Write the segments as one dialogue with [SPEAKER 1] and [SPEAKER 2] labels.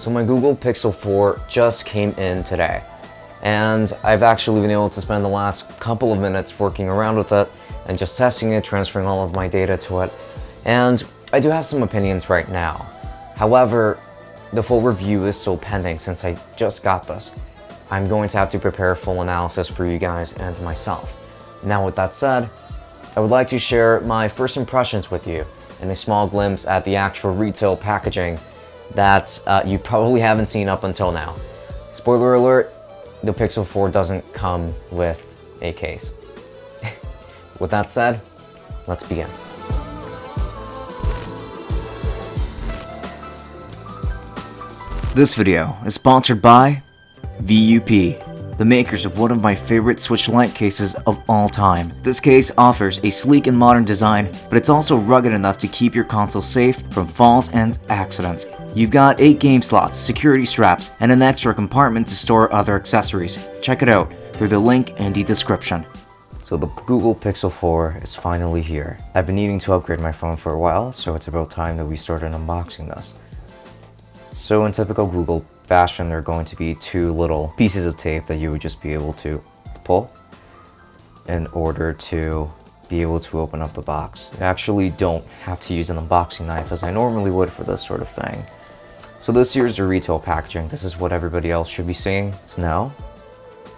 [SPEAKER 1] So my Google Pixel 4 just came in today, and I've actually been able to spend the last couple of minutes working around with it and just testing it, transferring all of my data to it, and I do have some opinions right now. However, the full review is still pending since I just got this. I'm going to have to prepare a full analysis for you guys and myself. Now with that said, I would like to share my first impressions with you and a small glimpse at the actual retail packaging that you probably haven't seen up until now. Spoiler alert, the Pixel 4 doesn't come with a case. With that said, let's begin. This video is sponsored by VUP, the makers of one of my favorite Switch Lite cases of all time. This case offers a sleek and modern design, but it's also rugged enough to keep your console safe from falls and accidents. You've got 8 game slots, security straps, and an extra compartment to store other accessories. Check it out through the link in the description. So the Google Pixel 4 is finally here. I've been needing to upgrade my phone for a while, so it's about time that we started unboxing this. So in typical Google fashion, there are going to be 2 little pieces of tape that you would just be able to pull in order to be able to open up the box. You actually don't have to use an unboxing knife as I normally would for this sort of thing. So this here's the retail packaging. This is what everybody else should be seeing. So now,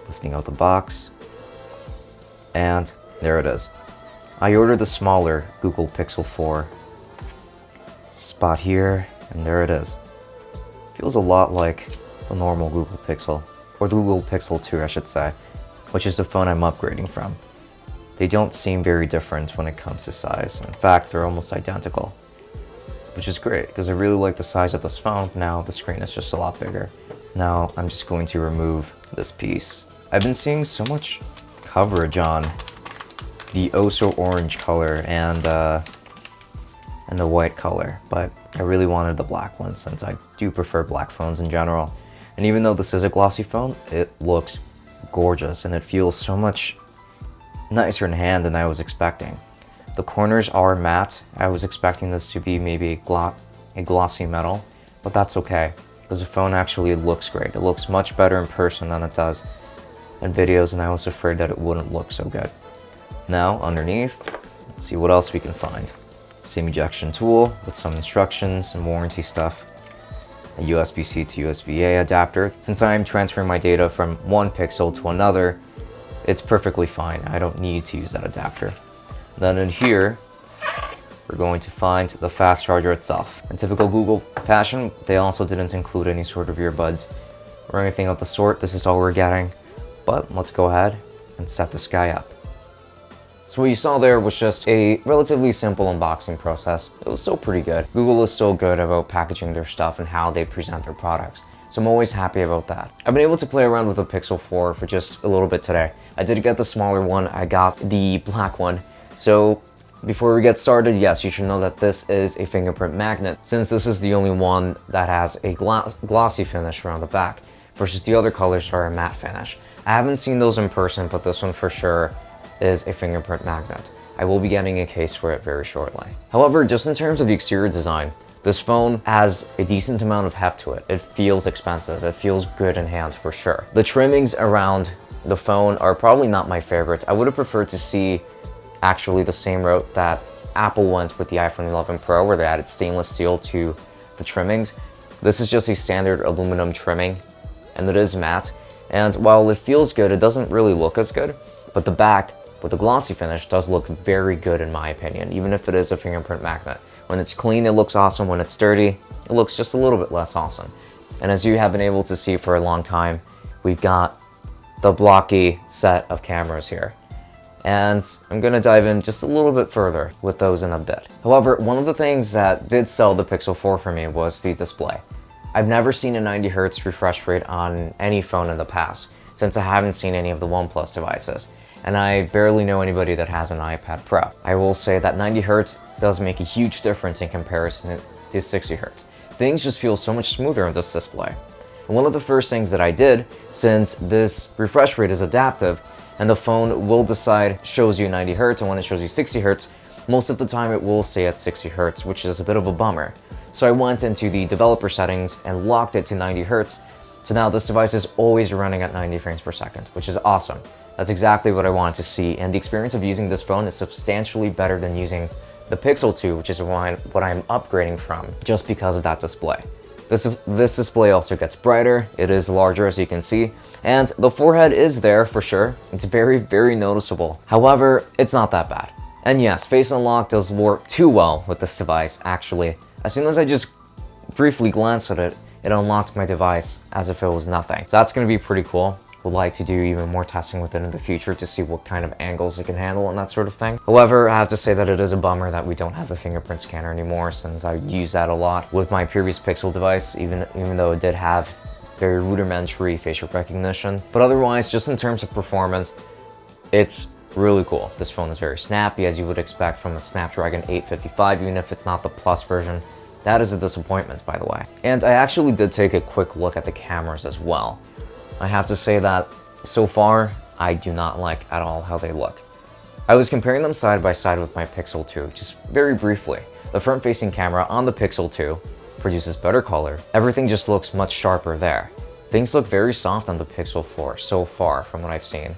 [SPEAKER 1] lifting out the box, and there it is. I ordered the smaller Google Pixel 4 spot here, and there it is. Feels a lot like the normal Google Pixel, or the Google Pixel 2 I should say, which is the phone I'm upgrading from. They don't seem very different when it comes to size. In fact, they're almost identical, which is great because I really like the size of this phone. Now the screen is just a lot bigger. Now I'm just going to remove this piece. I've been seeing so much coverage on the oh so orange color and the white color, but I really wanted the black one since I do prefer black phones in general. And even though this is a glossy phone, it looks gorgeous and it feels so much nicer in hand than I was expecting. The corners are matte. I was expecting this to be maybe a glossy metal, but that's okay because the phone actually looks great. It looks much better in person than it does in videos, and I was afraid that it wouldn't look so good. Now underneath, let's see what else we can find. SIM ejection tool with some instructions and warranty stuff, a USB-C to USB-A adapter. Since I'm transferring my data from one Pixel to another, it's perfectly fine. I don't need to use that adapter. Then in here, we're going to find the fast charger itself. In typical Google fashion, they also didn't include any sort of earbuds or anything of the sort. This is all we're getting, but let's go ahead and set this guy up. So what you saw there was just a relatively simple unboxing process. It was still pretty good. Google is still good about packaging their stuff and how they present their products. So I'm always happy about that. I've been able to play around with the Pixel 4 for just a little bit today. I did get the smaller one. I got the black one. So before we get started, yes, you should know that this is a fingerprint magnet, since this is the only one that has a glossy finish around the back, versus the other colors are a matte finish. I haven't seen those in person, but this one for sure is a fingerprint magnet. I will be getting a case for it very shortly. However, just in terms of the exterior design, this phone has a decent amount of heft to it. It feels expensive. It feels good in hand for sure. The trimmings around the phone are probably not my favorite. I would have preferred to see actually the same route that Apple went with the iPhone 11 Pro, where they added stainless steel to the trimmings. This is just a standard aluminum trimming, and it is matte. And while it feels good, it doesn't really look as good. But the back, with the glossy finish, does look very good in my opinion, even if it is a fingerprint magnet. When it's clean, it looks awesome. When it's dirty, it looks just a little bit less awesome. And as you have been able to see for a long time, we've got the blocky set of cameras here. And I'm gonna dive in just a little bit further with those in a bit. However, one of the things that did sell the Pixel 4 for me was the display. I've never seen a 90 Hz refresh rate on any phone in the past, since I haven't seen any of the OnePlus devices. And I barely know anybody that has an iPad Pro. I will say that 90 Hz does make a huge difference in comparison to 60 Hz. Things just feel so much smoother on this display. And one of the first things that I did, since this refresh rate is adaptive, and the phone will decide shows you 90 Hz, and when it shows you 60 Hz, most of the time it will stay at 60 Hz, which is a bit of a bummer. So I went into the developer settings and locked it to 90 Hz. So now this device is always running at 90 frames per second, which is awesome. That's exactly what I wanted to see, and the experience of using this phone is substantially better than using the Pixel 2, which is what I'm upgrading from, just because of that display. This display also gets brighter, it is larger as you can see, and the forehead is there for sure. It's very, very noticeable. However, it's not that bad. And yes, Face Unlock does work too well with this device, actually. As soon as I just briefly glanced at it, it unlocked my device as if it was nothing. So that's going to be pretty cool. Would like to do even more testing with it in the future to see what kind of angles it can handle and that sort of thing. However, I have to say that it is a bummer that we don't have a fingerprint scanner anymore, since I use that a lot with my previous Pixel device, even though it did have very rudimentary facial recognition. But otherwise, just in terms of performance, it's really cool. This phone is very snappy, as you would expect from a Snapdragon 855, even if it's not the Plus version. That is a disappointment, by the way. And I actually did take a quick look at the cameras as well. I have to say that so far, I do not like at all how they look. I was comparing them side by side with my Pixel 2, just very briefly. The front-facing camera on the Pixel 2 produces better color. Everything just looks much sharper there. Things look very soft on the Pixel 4 so far from what I've seen,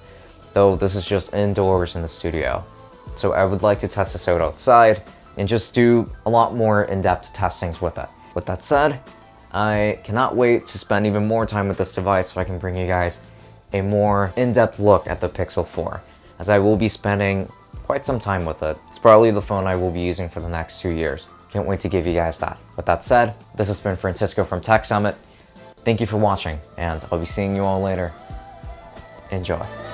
[SPEAKER 1] though this is just indoors in the studio. So I would like to test this out outside and just do a lot more in-depth testings with it. With that said, I cannot wait to spend even more time with this device so I can bring you guys a more in-depth look at the Pixel 4, as I will be spending quite some time with it. It's probably the phone I will be using for the next 2 years. Can't wait to give you guys that. With that said, this has been Francisco from Tech Summit. Thank you for watching, and I'll be seeing you all later. Enjoy.